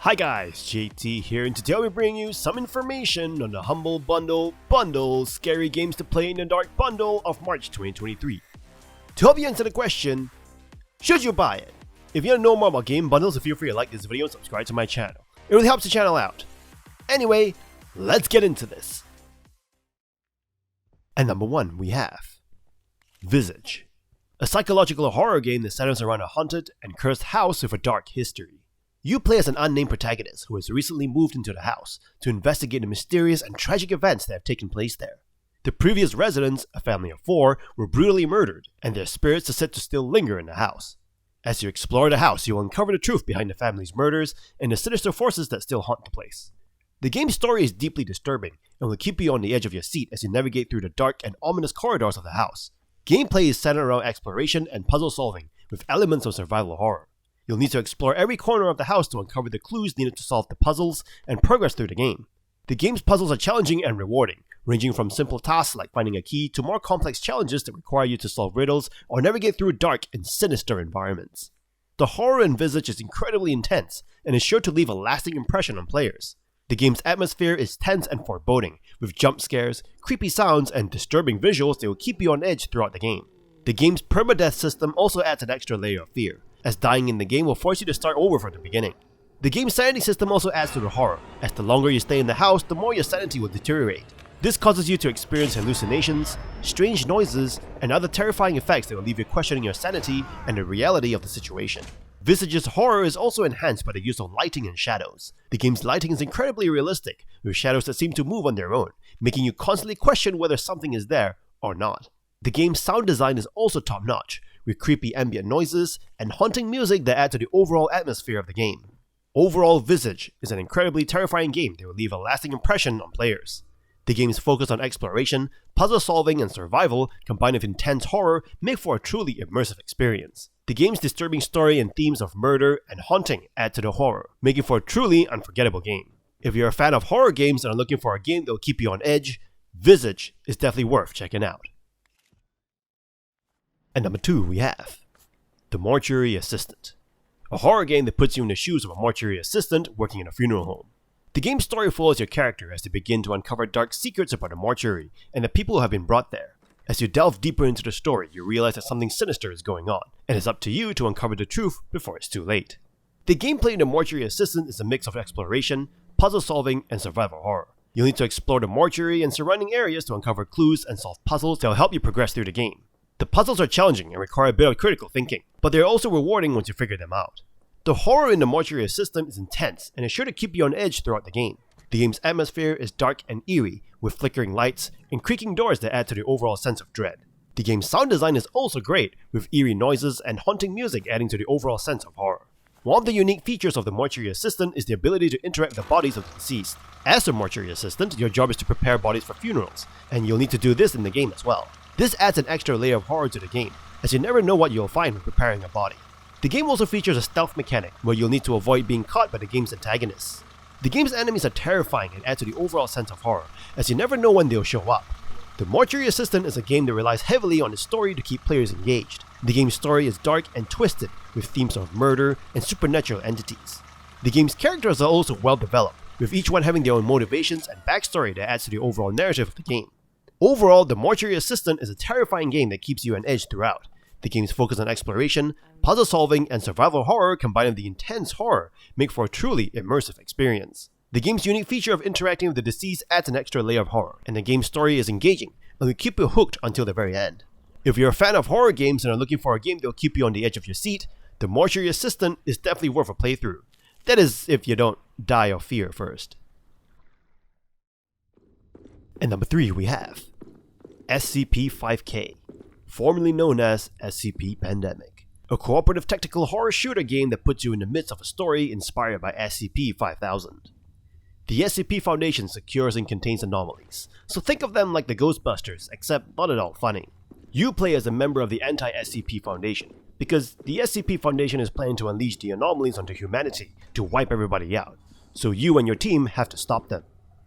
Hi guys, JT here, and today I'll be bringing you some information on the Humble Bundle Scary Games to Play in the Dark Bundle of March 2023. To help you answer the question, should you buy it? If you want to know more about game bundles, feel free to like this video and subscribe to my channel. It really helps the channel out. Anyway, let's get into this. And number 1 we have Visage, a psychological horror game that centers around a haunted and cursed house with a dark history. You play as an unnamed protagonist who has recently moved into the house to investigate the mysterious and tragic events that have taken place there. The previous residents, a family of 4, were brutally murdered, and their spirits are said to still linger in the house. As you explore the house, you will uncover the truth behind the family's murders and the sinister forces that still haunt the place. The game's story is deeply disturbing and will keep you on the edge of your seat as you navigate through the dark and ominous corridors of the house. Gameplay is centered around exploration and puzzle solving, with elements of survival horror. You'll need to explore every corner of the house to uncover the clues needed to solve the puzzles and progress through the game. The game's puzzles are challenging and rewarding, ranging from simple tasks like finding a key to more complex challenges that require you to solve riddles or navigate through dark and sinister environments. The horror in Visage is incredibly intense and is sure to leave a lasting impression on players. The game's atmosphere is tense and foreboding, with jump scares, creepy sounds, and disturbing visuals that will keep you on edge throughout the game. The game's permadeath system also adds an extra layer of fear, as dying in the game will force you to start over from the beginning. The game's sanity system also adds to the horror, as the longer you stay in the house, the more your sanity will deteriorate. This causes you to experience hallucinations, strange noises, and other terrifying effects that will leave you questioning your sanity and the reality of the situation. Visage's horror is also enhanced by the use of lighting and shadows. The game's lighting is incredibly realistic, with shadows that seem to move on their own, making you constantly question whether something is there or not. The game's sound design is also top-notch, with creepy ambient noises and haunting music that add to the overall atmosphere of the game. Overall, Visage is an incredibly terrifying game that will leave a lasting impression on players. The game's focus on exploration, puzzle solving, and survival, combined with intense horror, make for a truly immersive experience. The game's disturbing story and themes of murder and haunting add to the horror, making for a truly unforgettable game. If you're a fan of horror games and are looking for a game that will keep you on edge, Visage is definitely worth checking out. And number 2 we have The Mortuary Assistant, a horror game that puts you in the shoes of a mortuary assistant working in a funeral home. The game's story follows your character as they begin to uncover dark secrets about the mortuary and the people who have been brought there. As you delve deeper into the story, you realize that something sinister is going on, and it's up to you to uncover the truth before it's too late. The gameplay in The Mortuary Assistant is a mix of exploration, puzzle solving, and survival horror. You'll need to explore the mortuary and surrounding areas to uncover clues and solve puzzles that will help you progress through the game. The puzzles are challenging and require a bit of critical thinking, but they're also rewarding once you figure them out. The horror in The Mortuary Assistant is intense and is sure to keep you on edge throughout the game. The game's atmosphere is dark and eerie, with flickering lights and creaking doors that add to the overall sense of dread. The game's sound design is also great, with eerie noises and haunting music adding to the overall sense of horror. One of the unique features of The Mortuary Assistant is the ability to interact with the bodies of the deceased. As a Mortuary Assistant, your job is to prepare bodies for funerals, and you'll need to do this in the game as well. This adds an extra layer of horror to the game, as you never know what you'll find when preparing a body. The game also features a stealth mechanic, where you'll need to avoid being caught by the game's antagonists. The game's enemies are terrifying and add to the overall sense of horror, as you never know when they'll show up. The Mortuary Assistant is a game that relies heavily on its story to keep players engaged. The game's story is dark and twisted, with themes of murder and supernatural entities. The game's characters are also well developed, with each one having their own motivations and backstory that adds to the overall narrative of the game. Overall, The Mortuary Assistant is a terrifying game that keeps you on edge throughout. The game's focus on exploration, puzzle solving, and survival horror combined with the intense horror make for a truly immersive experience. The game's unique feature of interacting with the deceased adds an extra layer of horror, and the game's story is engaging and will keep you hooked until the very end. If you're a fan of horror games and are looking for a game that will keep you on the edge of your seat, The Mortuary Assistant is definitely worth a playthrough. That is, if you don't die of fear first. And number 3 we have SCP-5K, formerly known as SCP Pandemic, a cooperative tactical horror shooter game that puts you in the midst of a story inspired by SCP-5000. The SCP Foundation secures and contains anomalies, so think of them like the Ghostbusters, except not at all funny. You play as a member of the anti-SCP Foundation, because the SCP Foundation is planning to unleash the anomalies onto humanity to wipe everybody out, so you and your team have to stop them.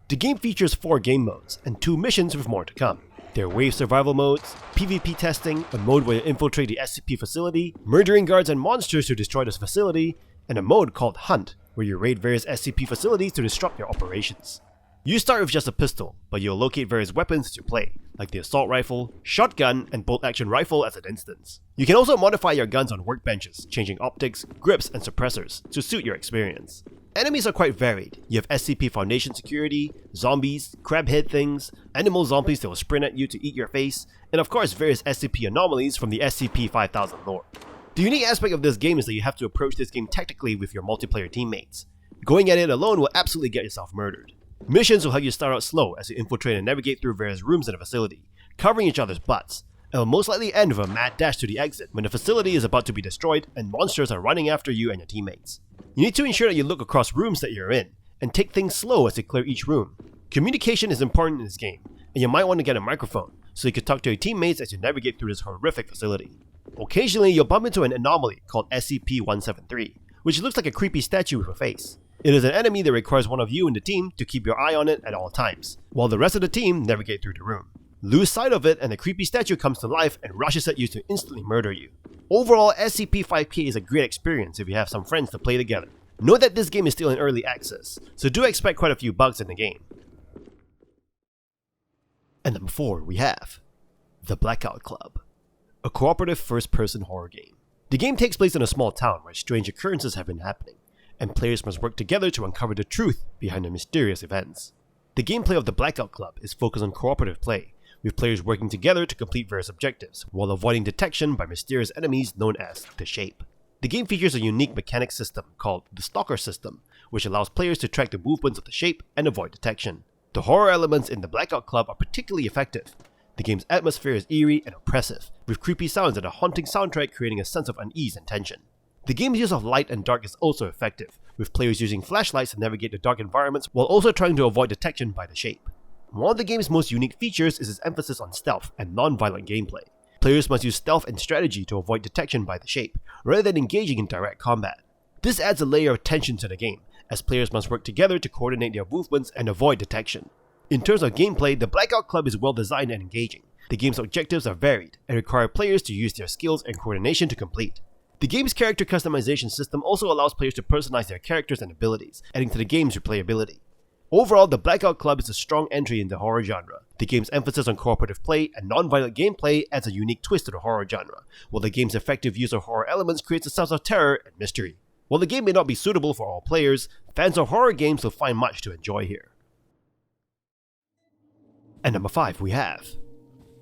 The game features 4 game modes and 2 missions with more to come. There are wave survival modes, PvP testing, a mode where you infiltrate the SCP facility, murdering guards and monsters to destroy this facility, and a mode called Hunt, where you raid various SCP facilities to disrupt your operations. You start with just a pistol, but you'll locate various weapons as you play, like the assault rifle, shotgun, and bolt-action rifle as an instance. You can also modify your guns on workbenches, changing optics, grips, and suppressors to suit your experience. Enemies are quite varied. You have SCP Foundation security, zombies, crab-head things, animal zombies that will sprint at you to eat your face, and of course various SCP anomalies from the SCP-5000 lore. The unique aspect of this game is that you have to approach this game tactically with your multiplayer teammates. Going at it alone will absolutely get yourself murdered. Missions will have you start out slow as you infiltrate and navigate through various rooms in the facility, covering each other's butts, and will most likely end with a mad dash to the exit when the facility is about to be destroyed and monsters are running after you and your teammates. You need to ensure that you look across rooms that you're in, and take things slow as you clear each room. Communication is important in this game, and you might want to get a microphone, so you can talk to your teammates as you navigate through this horrific facility. Occasionally, you'll bump into an anomaly called SCP-173, which looks like a creepy statue with a face. It is an enemy that requires one of you in the team to keep your eye on it at all times, while the rest of the team navigate through the room. Lose sight of it and the creepy statue comes to life and rushes at you to instantly murder you. Overall, SCP-5K is a great experience if you have some friends to play together. Note that this game is still in early access, so do expect quite a few bugs in the game. And number 4 we have The Blackout Club, a cooperative first-person horror game. The game takes place in a small town where strange occurrences have been happening, and players must work together to uncover the truth behind the mysterious events. The gameplay of the Blackout Club is focused on cooperative play, with players working together to complete various objectives, while avoiding detection by mysterious enemies known as the Shape. The game features a unique mechanic system called the Stalker system, which allows players to track the movements of the Shape and avoid detection. The horror elements in the Blackout Club are particularly effective. The game's atmosphere is eerie and oppressive, with creepy sounds and a haunting soundtrack creating a sense of unease and tension. The game's use of light and dark is also effective, with players using flashlights to navigate the dark environments while also trying to avoid detection by the Shape. One of the game's most unique features is its emphasis on stealth and non-violent gameplay. Players must use stealth and strategy to avoid detection by the Shape, rather than engaging in direct combat. This adds a layer of tension to the game, as players must work together to coordinate their movements and avoid detection. In terms of gameplay, the Blackout Club is well designed and engaging. The game's objectives are varied, and require players to use their skills and coordination to complete. The game's character customization system also allows players to personalize their characters and abilities, adding to the game's replayability. Overall, the Blackout Club is a strong entry in the horror genre. The game's emphasis on cooperative play and non-violent gameplay adds a unique twist to the horror genre, while the game's effective use of horror elements creates a sense of terror and mystery. While the game may not be suitable for all players, fans of horror games will find much to enjoy here. And number 5 we have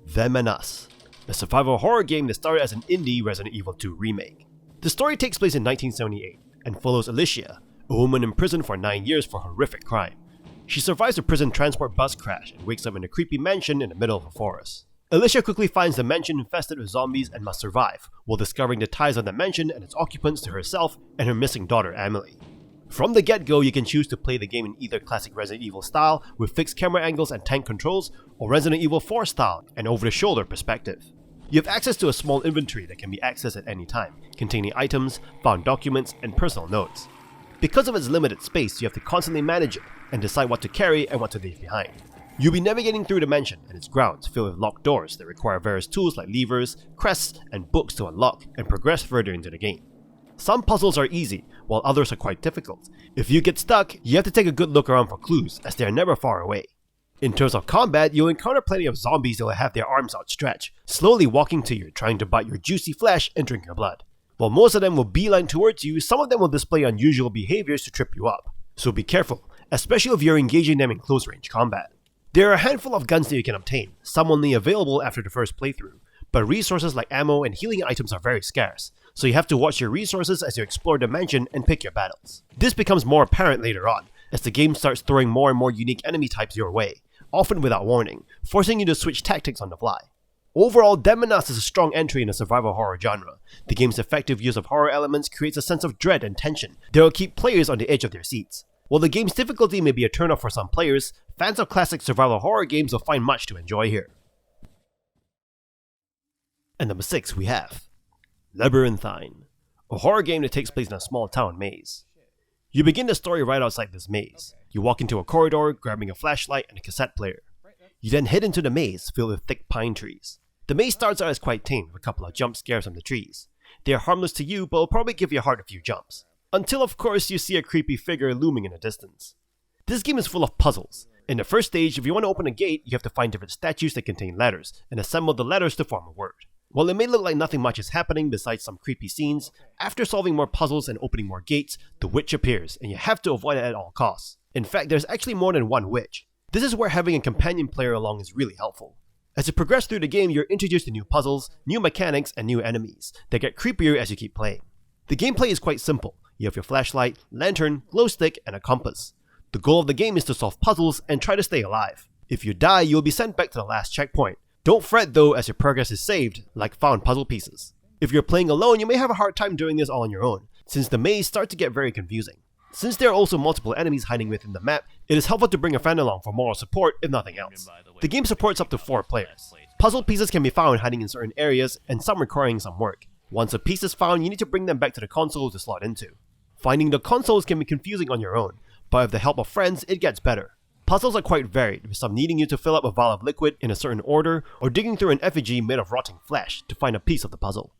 Them and Us, a survival horror game that started as an indie Resident Evil 2 remake. The story takes place in 1978 and follows Alicia, a woman imprisoned for 9 years for horrific crime. She survives a prison transport bus crash and wakes up in a creepy mansion in the middle of a forest. Alicia quickly finds the mansion infested with zombies and must survive, while discovering the ties of the mansion and its occupants to herself and her missing daughter Emily. From the get-go, you can choose to play the game in either classic Resident Evil style with fixed camera angles and tank controls, or Resident Evil 4 style and over-the-shoulder perspective. You have access to a small inventory that can be accessed at any time, containing items, found documents, and personal notes. Because of its limited space, you have to constantly manage it and decide what to carry and what to leave behind. You'll be navigating through the mansion and its grounds filled with locked doors that require various tools like levers, crests, and books to unlock and progress further into the game. Some puzzles are easy, while others are quite difficult. If you get stuck, you have to take a good look around for clues, as they are never far away. In terms of combat, you'll encounter plenty of zombies that will have their arms outstretched, slowly walking to you, trying to bite your juicy flesh and drink your blood. While most of them will beeline towards you, some of them will display unusual behaviors to trip you up. So be careful, especially if you're engaging them in close range combat. There are a handful of guns that you can obtain, some only available after the first playthrough, but resources like ammo and healing items are very scarce, so you have to watch your resources as you explore the mansion and pick your battles. This becomes more apparent later on, as the game starts throwing more and more unique enemy types your way, often without warning, forcing you to switch tactics on the fly. Overall, Them and Us is a strong entry in the survival horror genre. The game's effective use of horror elements creates a sense of dread and tension that will keep players on the edge of their seats. While the game's difficulty may be a turn-off for some players, fans of classic survival horror games will find much to enjoy here. And number 6 we have Labyrinthine, a horror game that takes place in a small town maze. You begin the story right outside this maze. You walk into a corridor, grabbing a flashlight and a cassette player. You then head into the maze filled with thick pine trees. The maze starts out as quite tame with a couple of jump scares from the trees. They are harmless to you, but will probably give your heart a few jumps. Until of course you see a creepy figure looming in the distance. This game is full of puzzles. In the first stage, if you want to open a gate, you have to find different statues that contain letters, and assemble the letters to form a word. While it may look like nothing much is happening besides some creepy scenes, after solving more puzzles and opening more gates, the witch appears, and you have to avoid it at all costs. In fact, there's actually more than one witch. This is where having a companion player along is really helpful. As you progress through the game, you're introduced to new puzzles, new mechanics, and new enemies that get creepier as you keep playing. The gameplay is quite simple. You have your flashlight, lantern, glow stick, and a compass. The goal of the game is to solve puzzles and try to stay alive. If you die, you'll be sent back to the last checkpoint. Don't fret though, as your progress is saved, like found puzzle pieces. If you're playing alone, you may have a hard time doing this all on your own, since the maze starts to get very confusing. Since there are also multiple enemies hiding within the map, it is helpful to bring a friend along for moral support if nothing else. The game supports up to 4 players. Puzzle pieces can be found hiding in certain areas, and some requiring some work. Once a piece is found, you need to bring them back to the console to slot into. Finding the consoles can be confusing on your own, but with the help of friends, it gets better. Puzzles are quite varied, with some needing you to fill up a vial of liquid in a certain order, or digging through an effigy made of rotting flesh to find a piece of the puzzle.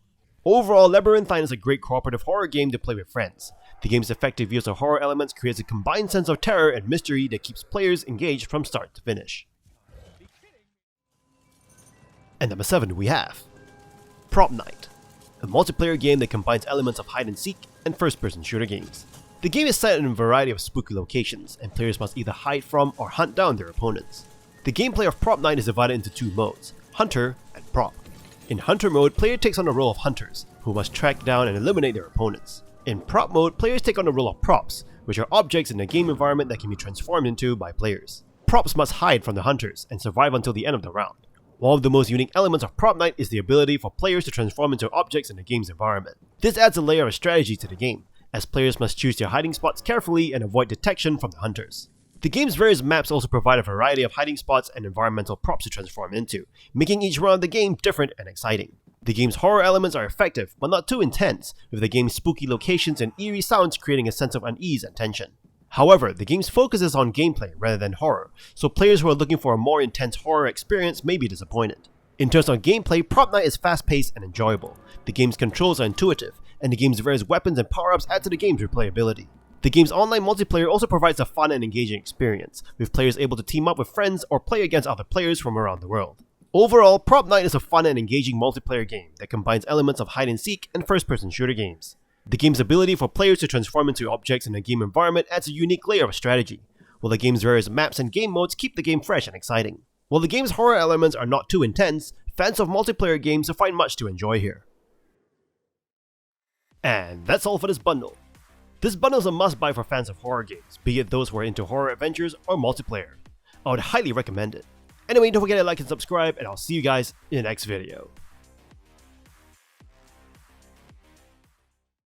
Overall, Labyrinthine is a great cooperative horror game to play with friends. The game's effective use of horror elements creates a combined sense of terror and mystery that keeps players engaged from start to finish. And number 7 we have Propnight, a multiplayer game that combines elements of hide and seek and first-person shooter games. The game is set in a variety of spooky locations, and players must either hide from or hunt down their opponents. The gameplay of Propnight is divided into 2 modes, Hunter and Prop. In Hunter mode, player takes on the role of hunters, who must track down and eliminate their opponents. In Prop mode, players take on the role of props, which are objects in the game environment that can be transformed into by players. Props must hide from the hunters and survive until the end of the round. One of the most unique elements of Propnight is the ability for players to transform into objects in the game's environment. This adds a layer of strategy to the game, as players must choose their hiding spots carefully and avoid detection from the hunters. The game's various maps also provide a variety of hiding spots and environmental props to transform into, making each run of the game different and exciting. The game's horror elements are effective, but not too intense, with the game's spooky locations and eerie sounds creating a sense of unease and tension. However, the game's focus is on gameplay rather than horror, so players who are looking for a more intense horror experience may be disappointed. In terms of gameplay, Propnight is fast-paced and enjoyable. The game's controls are intuitive, and the game's various weapons and power-ups add to the game's replayability. The game's online multiplayer also provides a fun and engaging experience, with players able to team up with friends or play against other players from around the world. Overall, Propnight is a fun and engaging multiplayer game that combines elements of hide and seek and first-person shooter games. The game's ability for players to transform into objects in a game environment adds a unique layer of strategy, while the game's various maps and game modes keep the game fresh and exciting. While the game's horror elements are not too intense, fans of multiplayer games will find much to enjoy here. And that's all for this bundle. This bundle is a must-buy for fans of horror games, be it those who are into horror adventures or multiplayer. I would highly recommend it. Anyway, don't forget to like and subscribe, and I'll see you guys in the next video.